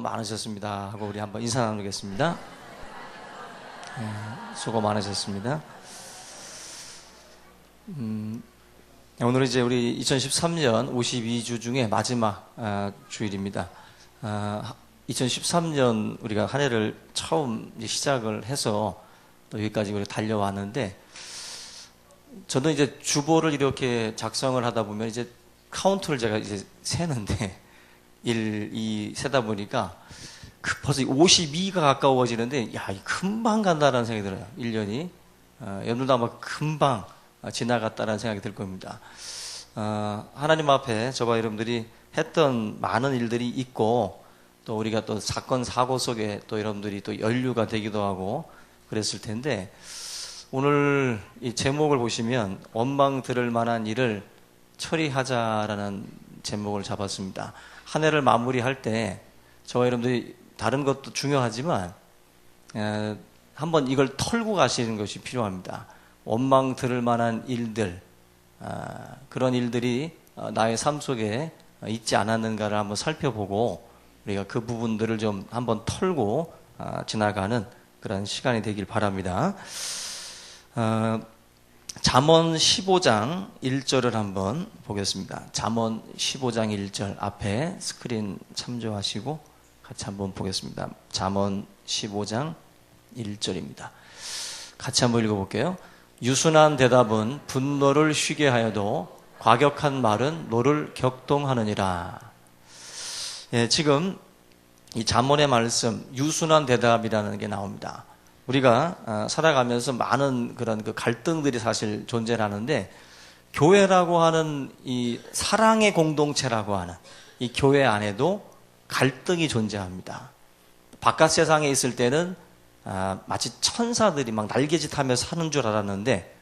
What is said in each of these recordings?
많으셨습니다 하고 우리 한번 인사 나누겠습니다. 수고 많으셨습니다. 오늘은 이제 우리 2013년 52주 중에 마지막 주일입니다. 2013년 우리가 한 해를 처음 시작을 해서 또 여기까지 우리가 달려왔는데, 저도 이제 주보를 이렇게 작성을 하다 보면 이제 카운트를 제가 이제 세는데 1, 2 세다 보니까 벌써 52가 가까워지는데, 야, 금방 간다라는 생각이 들어요. 1년이. 여러분도 아마 금방 지나갔다라는 생각이 들 겁니다. 하나님 앞에 저와 여러분들이 했던 많은 일들이 있고, 또 우리가 또 사건 사고 속에 또 여러분들이 또 연류가 되기도 하고 그랬을 텐데, 오늘 이 제목을 보시면 원망 들을 만한 일을 처리하자라는 제목을 잡았습니다. 한 해를 마무리할 때 저와 여러분들이 다른 것도 중요하지만 한번 이걸 털고 가시는 것이 필요합니다. 원망 들을 만한 일들, 그런 일들이 나의 삶 속에 있지 않았는가를 한번 살펴보고 우리가 그 부분들을 좀 한번 털고 지나가는 그런 시간이 되길 바랍니다. 잠언 15장 1절을 한번 보겠습니다. 잠언 15장 1절 앞에 스크린 참조하시고 같이 한번 보겠습니다. 잠언 15장 1절입니다. 같이 한번 읽어볼게요. 유순한 대답은 분노를 쉬게 하여도 과격한 말은 노를 격동하느니라. 예, 지금 이 잠언의 말씀, 유순한 대답이라는 게 나옵니다. 우리가 살아가면서 많은 그런 그 갈등들이 사실 존재를 하는데, 교회라고 하는 이 사랑의 공동체라고 하는 이 교회 안에도 갈등이 존재합니다. 바깥 세상에 있을 때는 마치 천사들이 막 날개짓하며 사는 줄 알았는데,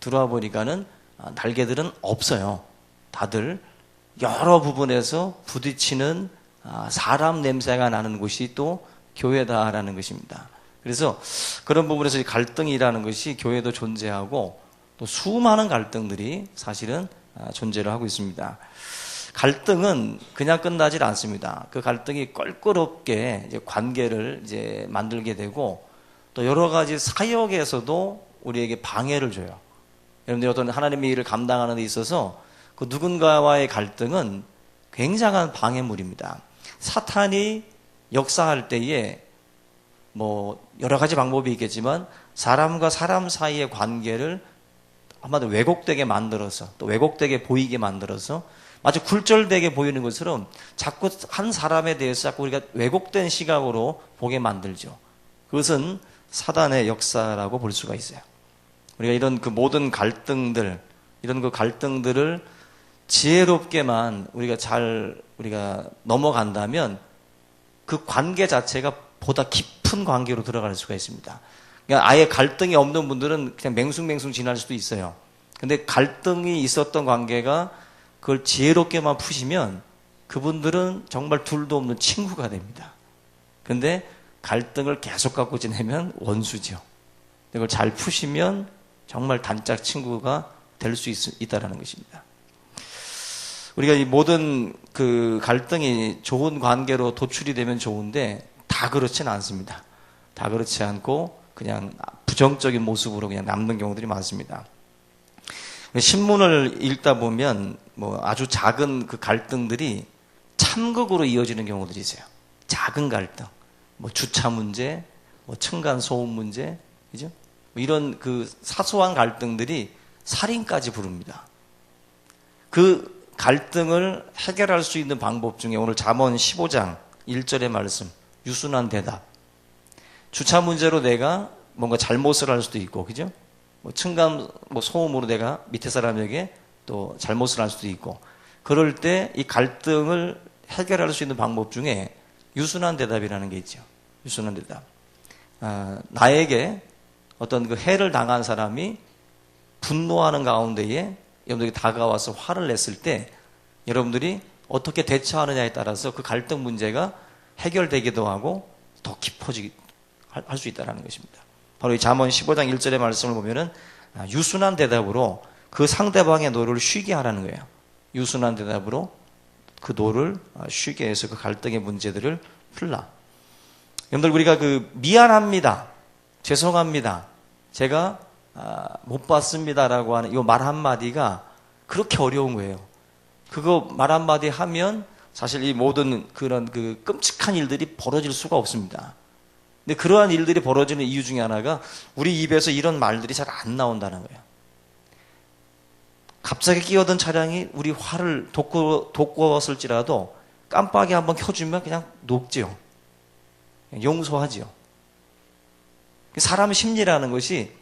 들어와 보니까는 날개들은 없어요. 다들 여러 부분에서 부딪히는 사람 냄새가 나는 곳이 또 교회다라는 것입니다. 그래서 그런 부분에서 갈등이라는 것이 교회도 존재하고 또 수많은 갈등들이 사실은 존재를 하고 있습니다. 갈등은 그냥 끝나질 않습니다. 그 갈등이 껄끄럽게 이제 관계를 이제 만들게 되고, 또 여러 가지 사역에서도 우리에게 방해를 줘요. 여러분들 어떤 하나님의 일을 감당하는 데 있어서 그 누군가와의 갈등은 굉장한 방해물입니다. 사탄이 역사할 때에 뭐 여러 가지 방법이 있겠지만 사람과 사람 사이의 관계를 아마도 왜곡되게 만들어서, 또 왜곡되게 보이게 만들어서 마치 굴절되게 보이는 것처럼 자꾸 한 사람에 대해서 자꾸 우리가 왜곡된 시각으로 보게 만들죠. 그것은 사단의 역사라고 볼 수가 있어요. 우리가 이런 그 모든 갈등들, 이런 그 갈등들을 지혜롭게만 우리가 넘어간다면 그 관계 자체가 보다 깊은 관계로 들어갈 수가 있습니다. 그러니까 아예 갈등이 없는 분들은 그냥 맹숭맹숭 지날 수도 있어요. 근데 갈등이 있었던 관계가 그걸 지혜롭게만 푸시면 그분들은 정말 둘도 없는 친구가 됩니다. 근데 갈등을 계속 갖고 지내면 원수죠. 이걸 잘 푸시면 정말 단짝 친구가 될 수 있다라는 것입니다. 우리가 이 모든 그 갈등이 좋은 관계로 도출이 되면 좋은데 다 그렇지는 않습니다. 다 그렇지 않고 그냥 부정적인 모습으로 그냥 남는 경우들이 많습니다. 신문을 읽다 보면 뭐 아주 작은 그 갈등들이 참극으로 이어지는 경우들이 있어요. 작은 갈등, 뭐 주차 문제, 뭐 층간 소음 문제, 그죠? 이런 그 사소한 갈등들이 살인까지 부릅니다. 그 갈등을 해결할 수 있는 방법 중에 오늘 잠언 15장 1절의 말씀, 유순한 대답. 주차 문제로 내가 뭔가 잘못을 할 수도 있고, 그죠? 뭐 층간 소음으로 내가 밑에 사람에게 또 잘못을 할 수도 있고, 그럴 때 이 갈등을 해결할 수 있는 방법 중에 유순한 대답이라는 게 있죠. 유순한 대답. 나에게 어떤 그 해를 당한 사람이 분노하는 가운데에 여러분들이 다가와서 화를 냈을 때 여러분들이 어떻게 대처하느냐에 따라서 그 갈등 문제가 해결되기도 하고 더 깊어지게 할 수 있다는 것입니다. 바로 이 잠언 15장 1절의 말씀을 보면은 유순한 대답으로 그 상대방의 노를 쉬게 하라는 거예요. 유순한 대답으로 그 노를 쉬게 해서 그 갈등의 문제들을 풀라. 여러분들 우리가 미안합니다. 죄송합니다. 제가 못 봤습니다라고 하는 이 말 한마디가 그렇게 어려운 거예요. 그거 말 한마디 하면 사실 이 모든 그런 끔찍한 일들이 벌어질 수가 없습니다. 근데 그러한 일들이 벌어지는 이유 중에 하나가 우리 입에서 이런 말들이 잘 안 나온다는 거예요. 갑자기 끼어든 차량이 우리 화를 돋구었을지라도 깜빡이 한번 켜주면 그냥 녹지요. 용서하지요. 사람의 심리라는 것이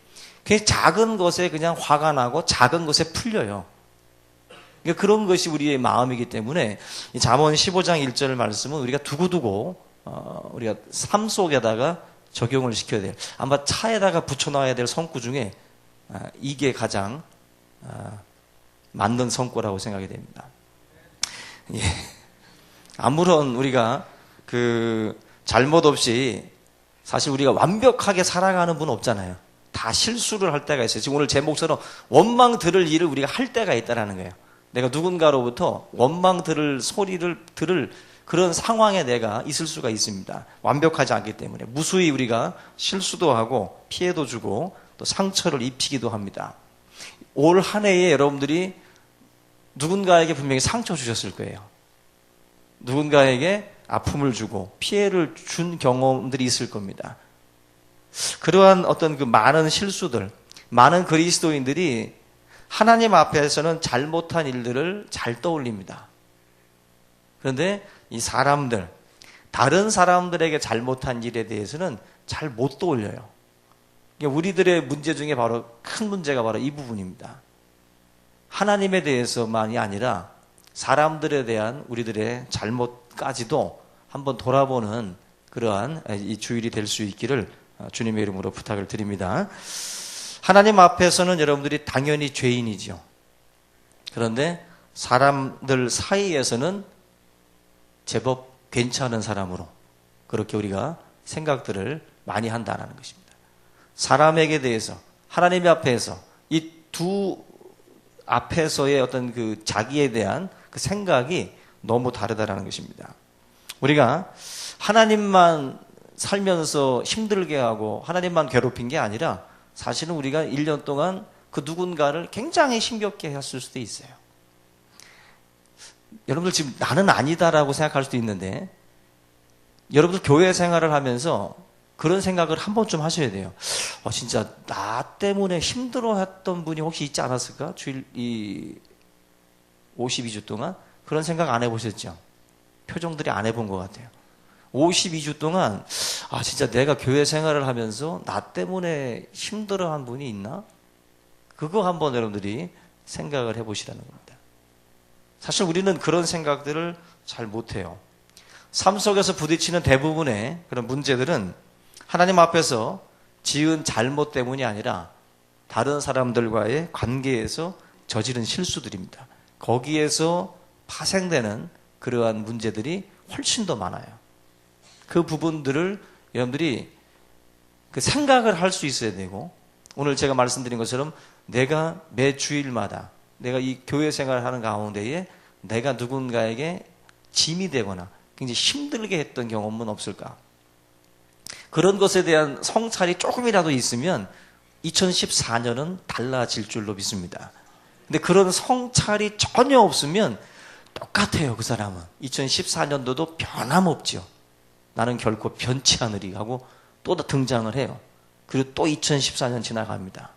그냥 작은 것에 그냥 화가 나고 작은 것에 풀려요. 그러니까 그런 것이 우리의 마음이기 때문에 이 잠언 15장 1절 말씀은 우리가 두고두고 우리가 삶 속에다가 적용을 시켜야 돼요. 아마 차에다가 붙여놔야 될 성구 중에 이게 가장 맞는 성구라고 생각이 됩니다. 예. 아무런 우리가 잘못 없이 사실 우리가 완벽하게 살아가는 분은 없잖아요. 다 실수를 할 때가 있어요. 지금 오늘 제목처럼 원망 들을 일을 우리가 할 때가 있다는 거예요. 내가 누군가로부터 원망 들을 소리를 들을 그런 상황에 내가 있을 수가 있습니다. 완벽하지 않기 때문에 무수히 우리가 실수도 하고 피해도 주고 또 상처를 입히기도 합니다. 올 한 해에 여러분들이 누군가에게 분명히 상처 주셨을 거예요. 누군가에게 아픔을 주고 피해를 준 경험들이 있을 겁니다. 그러한 어떤 많은 실수들, 많은 그리스도인들이 하나님 앞에서는 잘못한 일들을 잘 떠올립니다. 그런데 이 사람들, 다른 사람들에게 잘못한 일에 대해서는 잘 못 떠올려요. 우리들의 문제 중에 바로 큰 문제가 바로 이 부분입니다. 하나님에 대해서만이 아니라 사람들에 대한 우리들의 잘못까지도 한번 돌아보는 그러한 이 주일이 될 수 있기를 주님의 이름으로 부탁을 드립니다. 하나님 앞에서는 여러분들이 당연히 죄인이죠. 그런데 사람들 사이에서는 제법 괜찮은 사람으로 그렇게 우리가 생각들을 많이 한다는 것입니다. 사람에게 대해서 하나님 앞에서 이 두 앞에서의 어떤 자기에 대한 그 생각이 너무 다르다라는 것입니다. 우리가 하나님만 살면서 힘들게 하고 하나님만 괴롭힌 게 아니라 사실은 우리가 1년 동안 그 누군가를 굉장히 힘겹게 했을 수도 있어요. 여러분들 지금 나는 아니다라고 생각할 수도 있는데 여러분들 교회 생활을 하면서 그런 생각을 한 번쯤 하셔야 돼요. 진짜 나 때문에 힘들어했던 분이 혹시 있지 않았을까? 주일 52주 동안 그런 생각 안 해보셨죠? 표정들이 안 해본 것 같아요. 52주 동안 진짜 내가 교회 생활을 하면서 나 때문에 힘들어한 분이 있나? 그거 한번 여러분들이 생각을 해보시라는 겁니다. 사실 우리는 그런 생각들을 잘 못해요. 삶 속에서 부딪히는 대부분의 그런 문제들은 하나님 앞에서 지은 잘못 때문이 아니라 다른 사람들과의 관계에서 저지른 실수들입니다. 거기에서 파생되는 그러한 문제들이 훨씬 더 많아요. 그 부분들을 여러분들이 생각을 할 수 있어야 되고, 오늘 제가 말씀드린 것처럼 내가 매 주일마다 내가 이 교회 생활을 하는 가운데에 내가 누군가에게 짐이 되거나 굉장히 힘들게 했던 경험은 없을까? 그런 것에 대한 성찰이 조금이라도 있으면 2014년은 달라질 줄로 믿습니다. 근데 그런 성찰이 전혀 없으면 똑같아요. 그 사람은 2014년도도 변함없죠. 나는 결코 변치 않으리 하고 또 등장을 해요. 그리고 또 2014년 지나갑니다.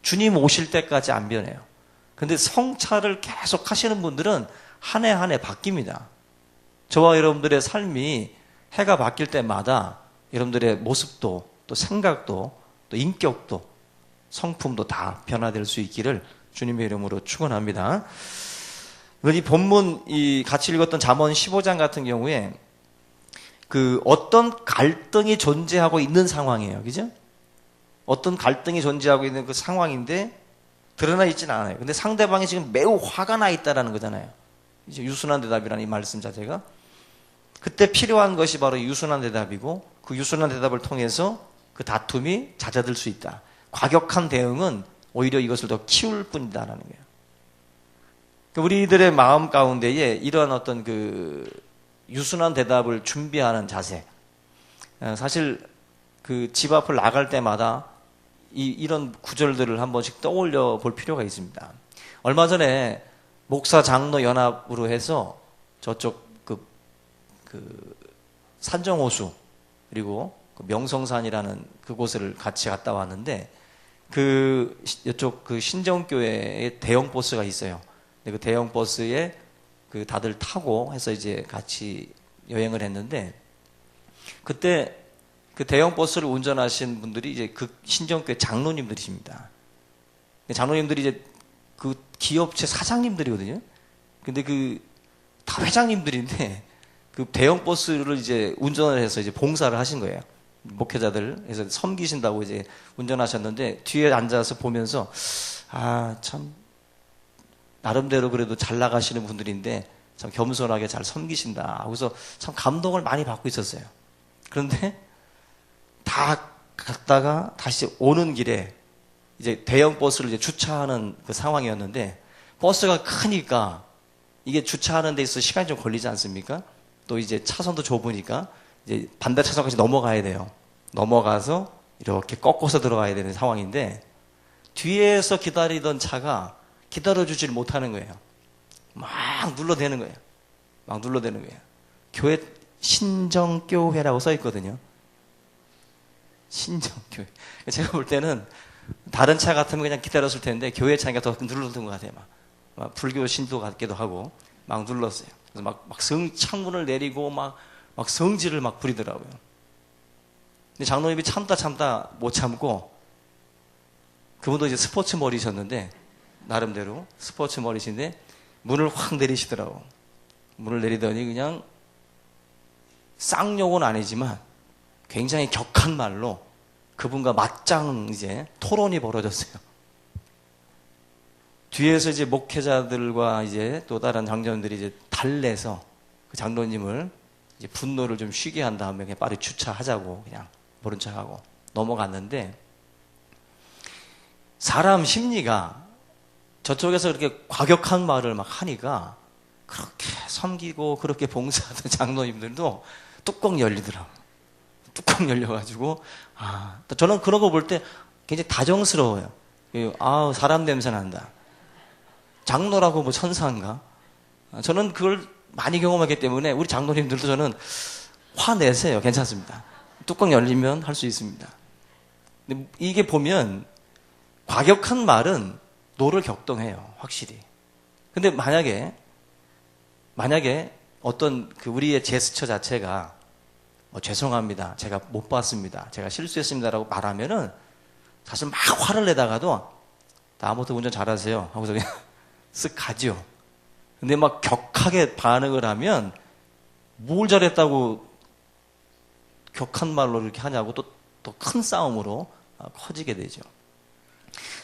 주님 오실 때까지 안 변해요. 근데 성찰을 계속 하시는 분들은 한 해 한 해 바뀝니다. 저와 여러분들의 삶이 해가 바뀔 때마다 여러분들의 모습도 또 생각도 또 인격도 성품도 다 변화될 수 있기를 주님의 이름으로 축원합니다. 이 본문 같이 읽었던 잠언 15장 같은 경우에 어떤 갈등이 존재하고 있는 상황이에요. 그죠? 어떤 갈등이 존재하고 있는 그 상황인데 드러나 있지는 않아요. 근데 상대방이 지금 매우 화가 나 있다라는 거잖아요. 이제 유순한 대답이라는 이 말씀 자체가. 그때 필요한 것이 바로 유순한 대답이고 그 유순한 대답을 통해서 그 다툼이 잦아들 수 있다. 과격한 대응은 오히려 이것을 더 키울 뿐이다라는 거예요. 우리들의 마음 가운데에 이러한 어떤 유순한 대답을 준비하는 자세. 사실 그 집 앞을 나갈 때마다 이런 구절들을 한 번씩 떠올려 볼 필요가 있습니다. 얼마 전에 목사 장로 연합으로 해서 저쪽 그 산정호수 그리고 그 명성산이라는 그곳을 같이 갔다 왔는데 이쪽 그 신정교회에 대형 버스가 있어요. 근데 그 대형 버스에 그 다들 타고 해서 이제 같이 여행을 했는데 그때 그 대형 버스를 운전하신 분들이 이제 그 신정교회 장로님들이십니다. 장로님들이 이제 그 기업체 사장님들이거든요. 근데 다 회장님들인데 그 대형 버스를 이제 운전을 해서 이제 봉사를 하신 거예요. 목회자들 해서 섬기신다고 이제 운전하셨는데 뒤에 앉아서 보면서 참 나름대로 그래도 잘 나가시는 분들인데 참 겸손하게 잘 섬기신다. 하고서 참 감동을 많이 받고 있었어요. 그런데 다 갔다가 다시 오는 길에 이제 대형 버스를 이제 주차하는 그 상황이었는데 버스가 크니까 이게 주차하는 데 있어서 시간이 좀 걸리지 않습니까? 또 이제 차선도 좁으니까 이제 반대 차선까지 넘어가야 돼요. 넘어가서 이렇게 꺾어서 들어가야 되는 상황인데 뒤에서 기다리던 차가 기다려주질 못하는 거예요. 막 눌러대는 거예요. 막 눌러대는 거예요. 교회 신정교회라고 써 있거든요. 신정교회. 제가 볼 때는 다른 차 같으면 그냥 기다렸을 텐데 교회 차니까 더 눌렀던 것 같아요. 막 불교 신도 같기도 하고 막 눌렀어요. 그래서 막 창문을 내리고 막 성질을 막 부리더라고요. 근데 장로님이 참다 못 참고 그분도 이제 스포츠 머리셨는데 나름대로 스포츠 머리신데 문을 확 내리시더라고. 문을 내리더니 그냥 쌍욕은 아니지만 굉장히 격한 말로 그분과 맞짱 이제 토론이 벌어졌어요. 뒤에서 이제 목회자들과 이제 또 다른 장로님들이 이제 달래서 그 장로님을 이제 분노를 좀 쉬게 한 다음에 그냥 빨리 주차하자고 그냥 모른 척하고 넘어갔는데 사람 심리가 저쪽에서 그렇게 과격한 말을 막 하니까 그렇게 섬기고 그렇게 봉사하던 장로님들도 뚜껑 열리더라고요. 뚜껑 열려가지고 저는 그런 거 볼 때 굉장히 다정스러워요. 사람 냄새 난다. 장로라고 뭐 천사인가? 저는 그걸 많이 경험하기 때문에 우리 장로님들도 저는 화내세요. 괜찮습니다. 뚜껑 열리면 할 수 있습니다. 근데 이게 보면 과격한 말은 노를 격동해요. 확실히. 근데 만약에 어떤 우리의 제스처 자체가 죄송합니다. 제가 못 봤습니다. 제가 실수했습니다라고 말하면은 사실 막 화를 내다가도 다음부터 운전 잘하세요. 하고서 그냥 쓱 가죠. 근데 막 격하게 반응을 하면 뭘 잘했다고 격한 말로 이렇게 하냐고 또 큰 싸움으로 커지게 되죠.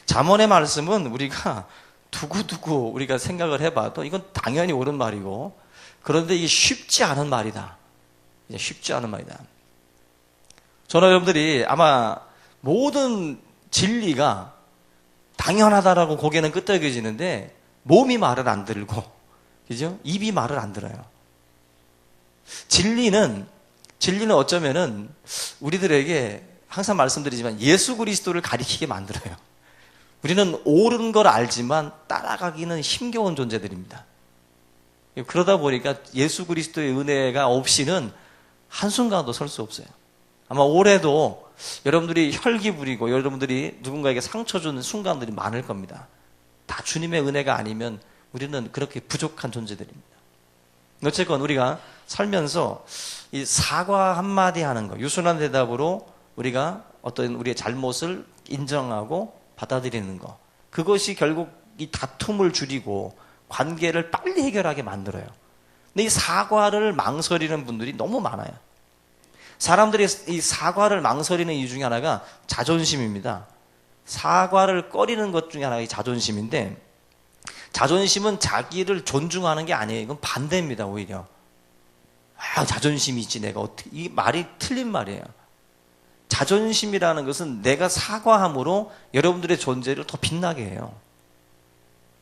잠언의 말씀은 우리가 두고두고 우리가 생각을 해봐도 이건 당연히 옳은 말이고 그런데 이게 쉽지 않은 말이다. 쉽지 않은 말이다. 저는 여러분들이 아마 모든 진리가 당연하다라고 고개는 끄덕여지는데 몸이 말을 안 들고, 그죠? 입이 말을 안 들어요. 진리는 어쩌면은 우리들에게 항상 말씀드리지만 예수 그리스도를 가리키게 만들어요. 우리는 옳은 걸 알지만 따라가기는 힘겨운 존재들입니다. 그러다 보니까 예수 그리스도의 은혜가 없이는 한순간도 설 수 없어요. 아마 올해도 여러분들이 혈기 부리고 여러분들이 누군가에게 상처 주는 순간들이 많을 겁니다. 다 주님의 은혜가 아니면 우리는 그렇게 부족한 존재들입니다. 어쨌건 우리가 살면서 이 사과 한마디 하는 거, 유순한 대답으로 우리가 어떤 우리의 잘못을 인정하고 받아들이는 거, 그것이 결국 이 다툼을 줄이고 관계를 빨리 해결하게 만들어요. 근데 이 사과를 망설이는 분들이 너무 많아요. 사람들이 이 사과를 망설이는 이유 중에 하나가 자존심입니다. 사과를 꺼리는 것 중에 하나가 이 자존심인데, 자존심은 자기를 존중하는 게 아니에요. 이건 반대입니다, 오히려. 자존심이 있지, 내가 어떻게. 이 말이 틀린 말이에요. 자존심이라는 것은 내가 사과함으로 여러분들의 존재를 더 빛나게 해요.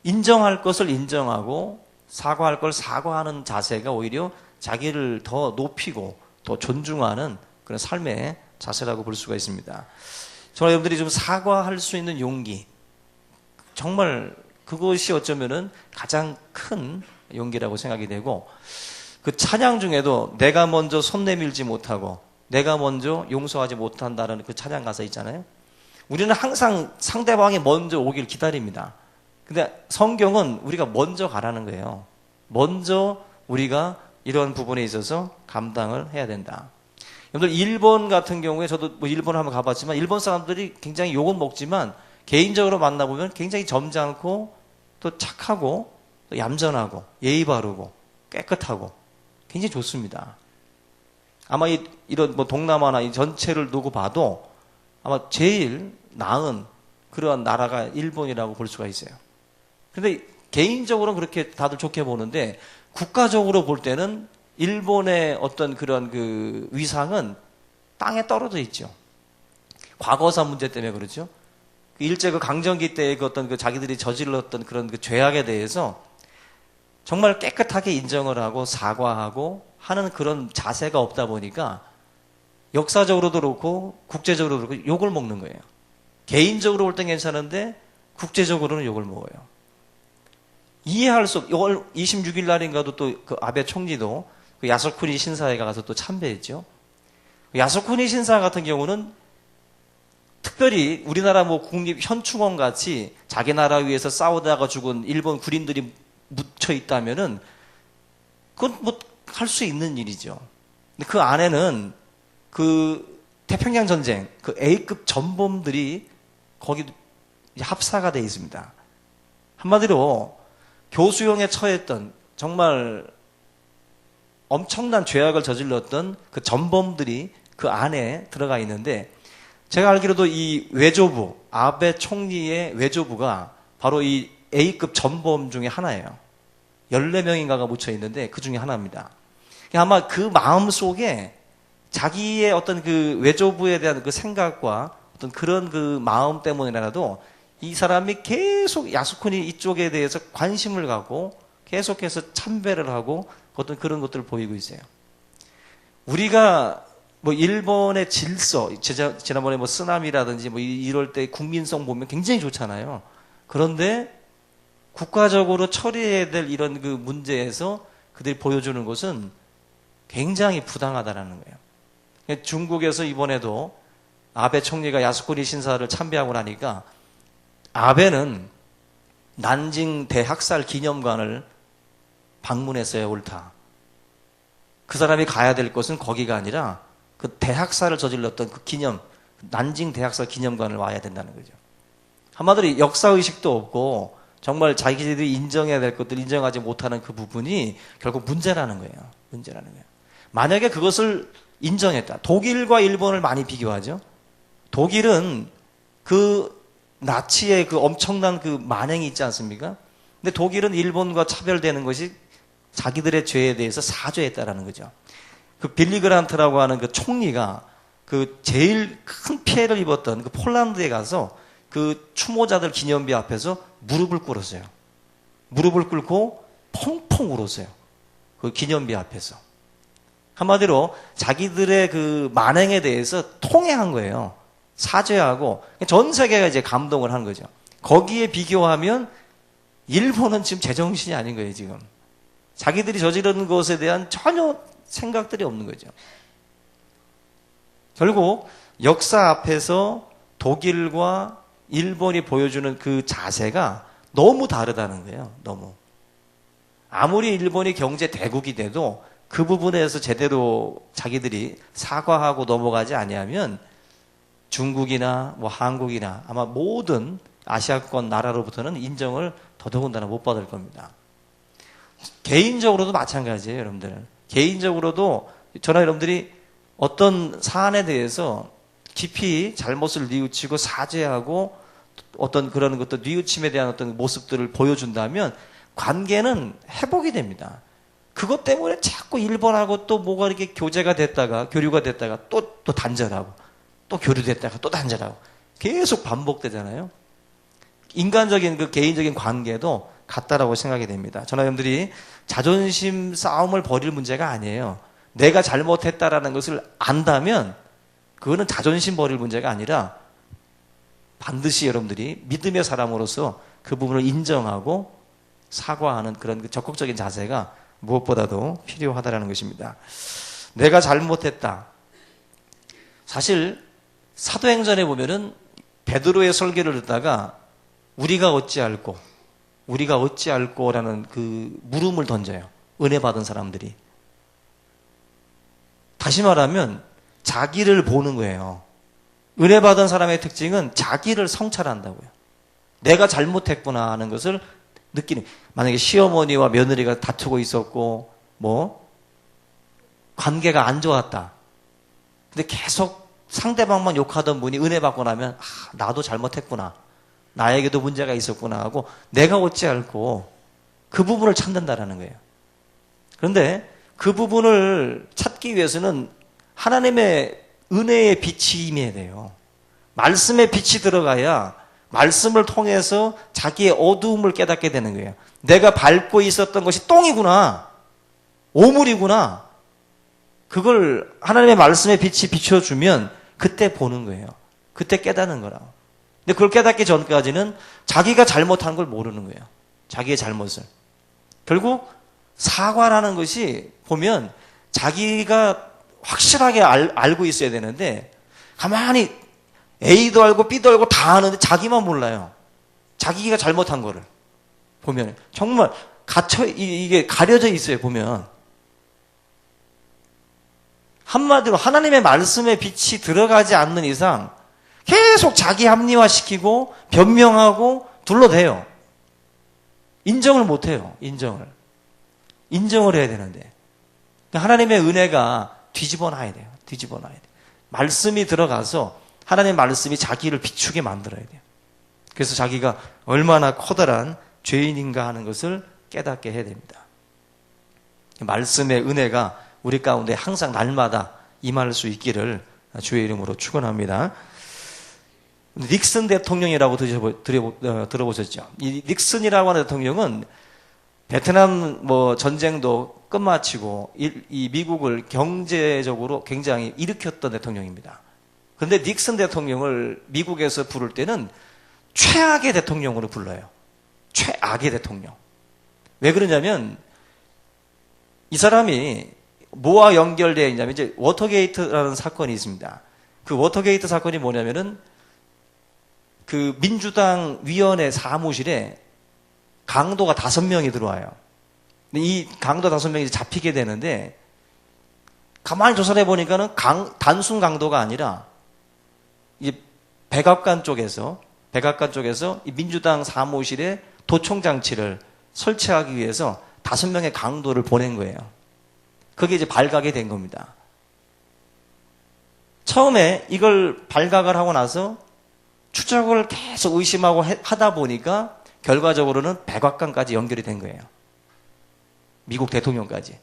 인정할 것을 인정하고 사과할 걸 사과하는 자세가 오히려 자기를 더 높이고 더 존중하는 그런 삶의 자세라고 볼 수가 있습니다. 저와 여러분들이 좀 사과할 수 있는 용기, 정말 그것이 어쩌면은 가장 큰 용기라고 생각이 되고, 그 찬양 중에도 내가 먼저 손 내밀지 못하고 내가 먼저 용서하지 못한다는 그 찬양 가사 있잖아요. 우리는 항상 상대방이 먼저 오길 기다립니다. 근데 성경은 우리가 먼저 가라는 거예요. 먼저 우리가 이런 부분에 있어서 감당을 해야 된다. 여러분들 일본 같은 경우에 저도 뭐 일본 한번 가봤지만 일본 사람들이 굉장히 욕은 먹지만 개인적으로 만나보면 굉장히 점잖고 또 착하고 또 얌전하고 예의 바르고 깨끗하고 굉장히 좋습니다. 아마 이런 뭐 동남아나 이 전체를 두고 봐도 아마 제일 나은 그러한 나라가 일본이라고 볼 수가 있어요. 근데 개인적으로는 그렇게 다들 좋게 보는데 국가적으로 볼 때는 일본의 어떤 그런 그 위상은 땅에 떨어져 있죠. 과거사 문제 때문에 그렇죠. 일제 그 강점기 때의 그 어떤 그 자기들이 저질렀던 그런 그 죄악에 대해서 정말 깨끗하게 인정을 하고 사과하고 하는 그런 자세가 없다 보니까 역사적으로도 그렇고 국제적으로도 그렇고 욕을 먹는 거예요. 개인적으로 볼 땐 괜찮은데 국제적으로는 욕을 먹어요. 이해할 수 없, 6월 26일 날인가도 또 그 아베 총리도 그 야스쿠니 신사에 가서 또 참배했죠. 야스쿠니 신사 같은 경우는 특별히 우리나라 뭐 국립 현충원 같이 자기 나라 위해서 싸우다가 죽은 일본 군인들이 묻혀 있다면은 그건 뭐 할 수 있는 일이죠. 근데 그 안에는 그 태평양 전쟁 그 A급 전범들이 거기 합사가 돼 있습니다. 한마디로 교수형에 처했던 정말 엄청난 죄악을 저질렀던 그 전범들이 그 안에 들어가 있는데, 제가 알기로도 이 외조부, 아베 총리의 외조부가 바로 이 A급 전범 중에 하나예요. 14명인가가 묻혀 있는데 그 중에 하나입니다. 아마 그 마음 속에 자기의 어떤 그 외조부에 대한 그 생각과 어떤 그런 그 마음 때문이라도 이 사람이 계속 야스쿠니 이쪽에 대해서 관심을 갖고 계속해서 참배를 하고 어떤 그런 것들을 보이고 있어요. 우리가 뭐 일본의 질서, 지난번에 뭐 쓰나미라든지 뭐 이럴 때 국민성 보면 굉장히 좋잖아요. 그런데 국가적으로 처리해야 될 이런 그 문제에서 그들이 보여주는 것은 굉장히 부당하다라는 거예요. 중국에서 이번에도 아베 총리가 야스쿠니 신사를 참배하고 나니까 아베는 난징 대학살 기념관을 방문했어요, 옳다. 그 사람이 가야 될 곳은 거기가 아니라 그 대학살을 저질렀던 그 난징 대학살 기념관을 와야 된다는 거죠. 한마디로 역사의식도 없고 정말 자기들이 인정해야 될 것들 인정하지 못하는 그 부분이 결국 문제라는 거예요. 문제라는 거예요. 만약에 그것을 인정했다. 독일과 일본을 많이 비교하죠. 독일은 그 나치의 그 엄청난 그 만행이 있지 않습니까? 근데 독일은 일본과 차별되는 것이 자기들의 죄에 대해서 사죄했다라는 거죠. 그 빌리 그란트라고 하는 그 총리가 그 제일 큰 피해를 입었던 그 폴란드에 가서 그 추모자들 기념비 앞에서 무릎을 꿇었어요. 무릎을 꿇고 펑펑 울었어요. 그 기념비 앞에서. 한마디로 자기들의 그 만행에 대해서 통회한 거예요. 사죄하고 전 세계가 이제 감동을 한 거죠. 거기에 비교하면 일본은 지금 제정신이 아닌 거예요, 지금. 자기들이 저지른 것에 대한 전혀 생각들이 없는 거죠. 결국 역사 앞에서 독일과 일본이 보여주는 그 자세가 너무 다르다는 거예요. 너무. 아무리 일본이 경제 대국이 돼도 그 부분에서 제대로 자기들이 사과하고 넘어가지 아니하면 중국이나 뭐 한국이나 아마 모든 아시아권 나라로부터는 인정을 더더군다나 못 받을 겁니다. 개인적으로도 마찬가지예요, 여러분들. 개인적으로도 저나 여러분들이 어떤 사안에 대해서 깊이 잘못을 뉘우치고 사죄하고 어떤 그런 것도 뉘우침에 대한 어떤 모습들을 보여준다면 관계는 회복이 됩니다. 그것 때문에 자꾸 일본하고 또 뭐가 이렇게 교제가 됐다가 교류가 됐다가 또 단절하고 또 교류됐다가 또 단절하고 계속 반복되잖아요. 인간적인 그 개인적인 관계도 같다라고 생각이 됩니다. 저는 여러분들이 자존심 싸움을 벌일 문제가 아니에요. 내가 잘못했다라는 것을 안다면 그거는 자존심 벌일 문제가 아니라 반드시 여러분들이 믿음의 사람으로서 그 부분을 인정하고 사과하는 그런 적극적인 자세가 무엇보다도 필요하다는 것입니다. 내가 잘못했다. 사실 사도행전에 보면은 베드로의 설교를 듣다가 우리가 어찌할꼬라는 그 물음을 던져요. 은혜 받은 사람들이. 다시 말하면 자기를 보는 거예요. 은혜 받은 사람의 특징은 자기를 성찰한다고요. 내가 잘못했구나 하는 것을 느끼는. 만약에 시어머니와 며느리가 다투고 있었고 관계가 안 좋았다. 근데 계속 상대방만 욕하던 분이 은혜 받고 나면 나도 잘못했구나. 나에게도 문제가 있었구나 하고 내가 어찌할꼬 그 부분을 찾는다라는 거예요. 그런데 그 부분을 찾기 위해서는 하나님의 은혜의 빛이 임해야 돼요. 말씀의 빛이 들어가야 말씀을 통해서 자기의 어두움을 깨닫게 되는 거예요. 내가 밟고 있었던 것이 똥이구나. 오물이구나. 그걸 하나님의 말씀의 빛이 비춰주면 그때 보는 거예요. 그때 깨닫는 거라고. 근데 그걸 깨닫기 전까지는 자기가 잘못한 걸 모르는 거예요. 자기의 잘못을. 결국 사과라는 것이 보면 자기가 확실하게 알고 있어야 되는데 가만히 A도 알고 B도 알고 다 아는데 자기만 몰라요. 자기가 잘못한 거를 보면 정말 이게 가려져 있어요. 보면 한마디로 하나님의 말씀의 빛이 들어가지 않는 이상 계속 자기 합리화시키고 변명하고 둘러대요. 인정을 못해요. 인정을 해야 되는데 하나님의 은혜가 뒤집어 놔야 돼요. 말씀이 들어가서 하나님의 말씀이 자기를 비추게 만들어야 돼요. 그래서 자기가 얼마나 커다란 죄인인가 하는 것을 깨닫게 해야 됩니다. 말씀의 은혜가 우리 가운데 항상 날마다 임할 수 있기를 주의 이름으로 축원합니다. 닉슨 대통령이라고 들어보셨죠? 이 닉슨이라고 하는 대통령은 베트남 전쟁도 끝마치고 이 미국을 경제적으로 굉장히 일으켰던 대통령입니다. 그런데 닉슨 대통령을 미국에서 부를 때는 최악의 대통령으로 불러요. 최악의 대통령. 왜 그러냐면 이 사람이 뭐와 연결되어 있냐면 이제 워터게이트라는 사건이 있습니다. 그 워터게이트 사건이 뭐냐면은 그 민주당 위원회 사무실에 강도가 5명이 들어와요. 근데 이 강도 5명이 잡히게 되는데 가만히 조사해 보니까는 단순 강도가 아니라 이 백악관 쪽에서 이 민주당 사무실에 도청 장치를 설치하기 위해서 5명의 강도를 보낸 거예요. 그게 이제 발각이 된 겁니다. 처음에 이걸 발각을 하고 나서 추적을 계속 의심하고 하다 보니까 결과적으로는 백악관까지 연결이 된 거예요. 미국 대통령까지.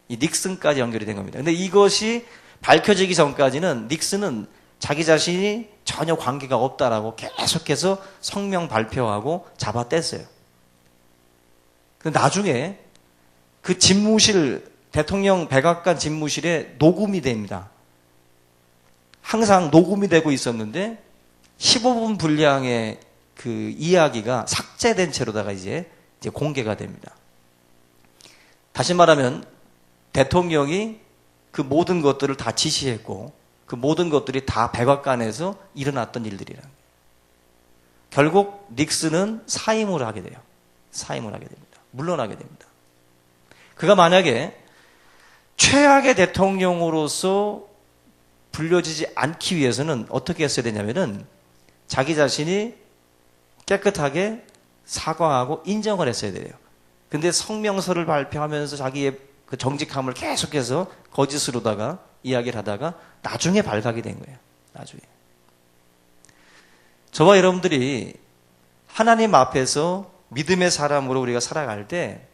이 닉슨까지 연결이 된 겁니다. 근데 이것이 밝혀지기 전까지는 닉슨은 자기 자신이 전혀 관계가 없다라고 계속해서 성명 발표하고 잡아뗐어요. 근데 나중에 그 집무실, 대통령 백악관 집무실에 녹음이 됩니다. 항상 녹음이 되고 있었는데 15분 분량의 그 이야기가 삭제된 채로다가 이제 공개가 됩니다. 다시 말하면 대통령이 그 모든 것들을 다 지시했고 그 모든 것들이 다 백악관에서 일어났던 일들이라. 결국 닉슨은 사임을 하게 돼요. 물러나게 됩니다. 그가 만약에 최악의 대통령으로서 불려지지 않기 위해서는 어떻게 했어야 되냐면은 자기 자신이 깨끗하게 사과하고 인정을 했어야 돼요. 근데 성명서를 발표하면서 자기의 그 정직함을 계속해서 거짓으로다가 이야기를 하다가 나중에 발각이 된 거예요. 나중에. 저와 여러분들이 하나님 앞에서 믿음의 사람으로 우리가 살아갈 때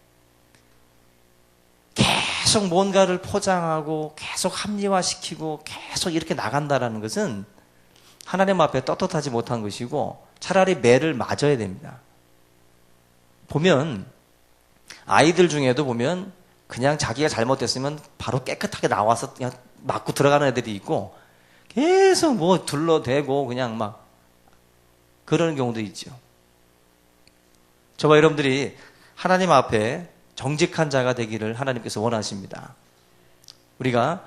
계속 뭔가를 포장하고 계속 합리화시키고 계속 이렇게 나간다라는 것은 하나님 앞에 떳떳하지 못한 것이고 차라리 매를 맞아야 됩니다. 보면 아이들 중에도 보면 그냥 자기가 잘못됐으면 바로 깨끗하게 나와서 그냥 맞고 들어가는 애들이 있고 계속 뭐 둘러대고 그냥 막 그러는 경우도 있죠. 저와 여러분들이 하나님 앞에 정직한 자가 되기를 하나님께서 원하십니다. 우리가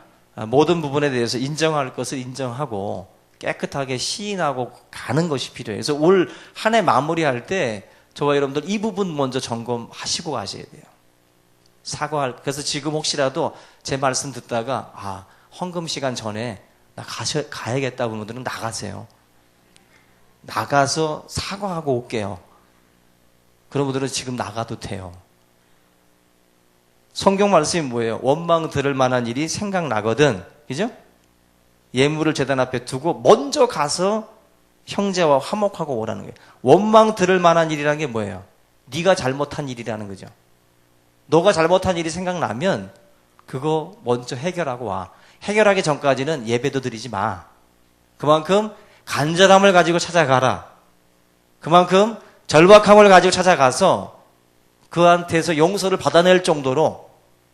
모든 부분에 대해서 인정할 것을 인정하고 깨끗하게 시인하고 가는 것이 필요해요. 그래서 올 한 해 마무리할 때 저와 여러분들 이 부분 먼저 점검하시고 가셔야 돼요. 그래서 지금 혹시라도 제 말씀 듣다가 헌금 시간 전에 나 가야겠다 그런 분들은 나가세요. 나가서 사과하고 올게요. 그런 분들은 지금 나가도 돼요. 성경 말씀이 뭐예요? 원망 들을 만한 일이 생각나거든. 그죠? 예물을 제단 앞에 두고 먼저 가서 형제와 화목하고 오라는 거예요. 원망 들을 만한 일이라는 게 뭐예요? 네가 잘못한 일이라는 거죠. 너가 잘못한 일이 생각나면 그거 먼저 해결하고 와. 해결하기 전까지는 예배도 드리지 마. 그만큼 간절함을 가지고 찾아가라. 그만큼 절박함을 가지고 찾아가서 그한테서 용서를 받아낼 정도로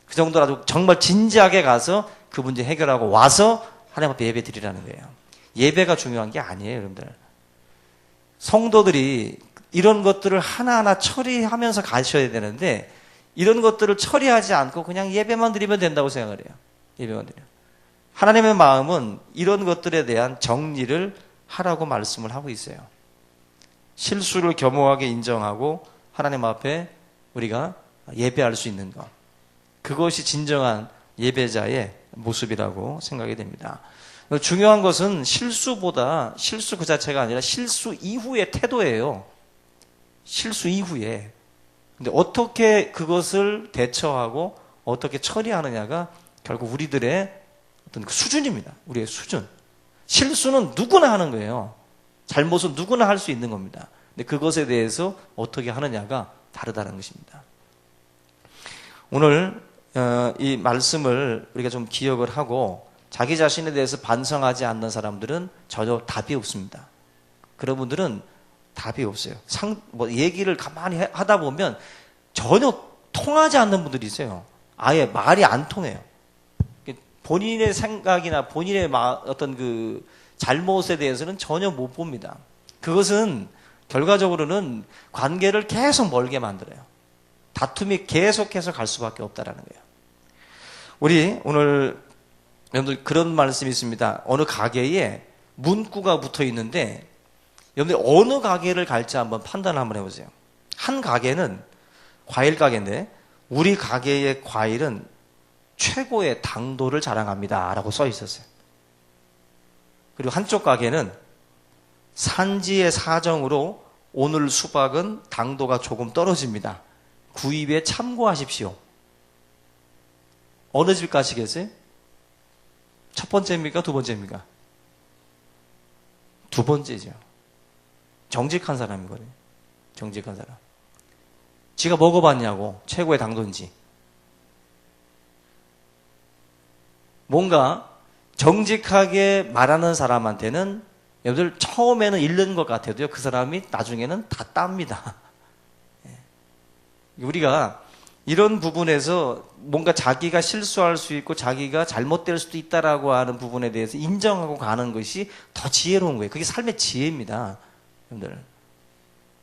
그 정도로 아주 정말 진지하게 가서 그 문제 해결하고 와서 하나님 앞에 예배 드리라는 거예요. 예배가 중요한 게 아니에요, 여러분들. 성도들이 이런 것들을 하나하나 처리하면서 가셔야 되는데 이런 것들을 처리하지 않고 그냥 예배만 드리면 된다고 생각을 해요. 예배만 드려. 하나님의 마음은 이런 것들에 대한 정리를 하라고 말씀을 하고 있어요. 실수를 겸허하게 인정하고 하나님 앞에 우리가 예배할 수 있는 것. 그것이 진정한 예배자의 모습이라고 생각이 됩니다. 중요한 것은 실수보다 실수 그 자체가 아니라 실수 이후의 태도예요. 실수 이후에. 근데 어떻게 그것을 대처하고 어떻게 처리하느냐가 결국 우리들의 어떤 수준입니다. 우리의 수준. 실수는 누구나 하는 거예요. 잘못은 누구나 할 수 있는 겁니다. 근데 그것에 대해서 어떻게 하느냐가 다르다는 것입니다. 오늘 이 말씀을 우리가 좀 기억을 하고 자기 자신에 대해서 반성하지 않는 사람들은 전혀 답이 없습니다. 그런 분들은 답이 없어요. 얘기를 가만히 하다 보면 전혀 통하지 않는 분들이 있어요. 아예 말이 안 통해요. 본인의 생각이나 본인의 어떤 그 잘못에 대해서는 전혀 못 봅니다. 그것은 결과적으로는 관계를 계속 멀게 만들어요. 다툼이 계속해서 갈 수밖에 없다라는 거예요. 우리 오늘 여러분들 그런 말씀이 있습니다. 어느 가게에 문구가 붙어 있는데 여러분들 어느 가게를 갈지 한번 판단을 한번 해보세요. 한 가게는 과일 가게인데 우리 가게의 과일은 최고의 당도를 자랑합니다 라고 써 있었어요. 그리고 한쪽 가게는 산지의 사정으로 오늘 수박은 당도가 조금 떨어집니다. 구입에 참고하십시오. 어느 집 가시겠어요? 첫 번째입니까? 두 번째입니까? 두 번째죠. 정직한 사람이거든요. 정직한 사람. 지가 먹어봤냐고, 최고의 당도인지. 뭔가 정직하게 말하는 사람한테는 여러분들 처음에는 잃는 것 같아도요, 그 사람이 나중에는 다 땁니다. 우리가 이런 부분에서 뭔가 자기가 실수할 수 있고 자기가 잘못될 수도 있다라고 하는 부분에 대해서 인정하고 가는 것이 더 지혜로운 거예요. 그게 삶의 지혜입니다. 여러분들.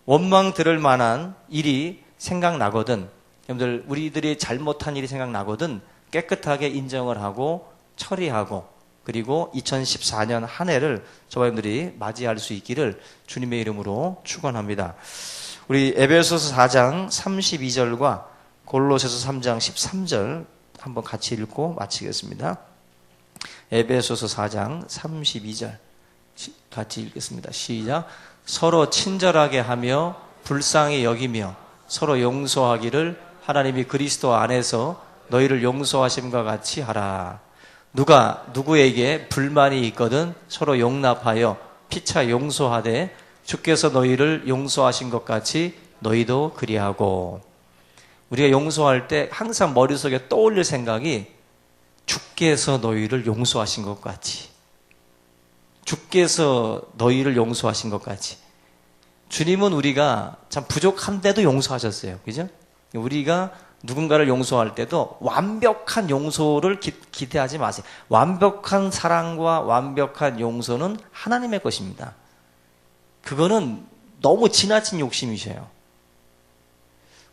원망 들을 만한 일이 생각나거든, 여러분들 우리들이 잘못한 일이 생각나거든 깨끗하게 인정을 하고 처리하고 그리고 2014년 한 해를 저와 여러분들이 맞이할 수 있기를 주님의 이름으로 축원합니다. 우리 에베소서 4장 32절과 골로새서 3장 13절 한번 같이 읽고 마치겠습니다. 에베소서 4장 32절 같이 읽겠습니다. 시작. 서로 친절하게 하며 불쌍히 여기며 서로 용서하기를 하나님이 그리스도 안에서 너희를 용서하심과 같이 하라. 누가 누구에게 불만이 있거든 서로 용납하여 피차 용서하되 주께서 너희를 용서하신 것 같이 너희도 그리하고. 우리가 용서할 때 항상 머릿속에 떠올릴 생각이 주께서 너희를 용서하신 것 같이, 주께서 너희를 용서하신 것 같이. 주님은 우리가 참 부족한데도 용서하셨어요. 그죠? 우리가 누군가를 용서할 때도 완벽한 용서를 기대하지 마세요. 완벽한 사랑과 완벽한 용서는 하나님의 것입니다. 그거는 너무 지나친 욕심이셔요.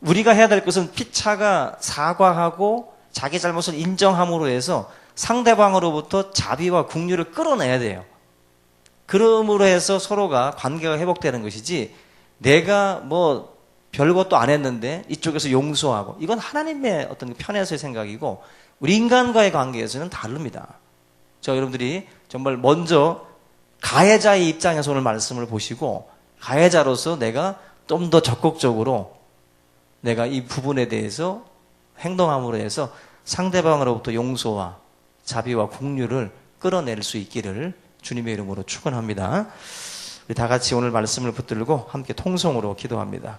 우리가 해야 될 것은 피차가 사과하고 자기 잘못을 인정함으로 해서 상대방으로부터 자비와 긍휼을 끌어내야 돼요. 그러므로 해서 서로가 관계가 회복되는 것이지, 내가 뭐 별것도 안 했는데 이쪽에서 용서하고, 이건 하나님의 어떤 편에서의 생각이고 우리 인간과의 관계에서는 다릅니다. 저 여러분들이 정말 먼저 가해자의 입장에서 오늘 말씀을 보시고, 가해자로서 내가 좀 더 적극적으로 내가 이 부분에 대해서 행동함으로 해서 상대방으로부터 용서와 자비와 긍휼을 끌어낼 수 있기를 주님의 이름으로 축원합니다. 우리 다 같이 오늘 말씀을 붙들고 함께 통성으로 기도합니다.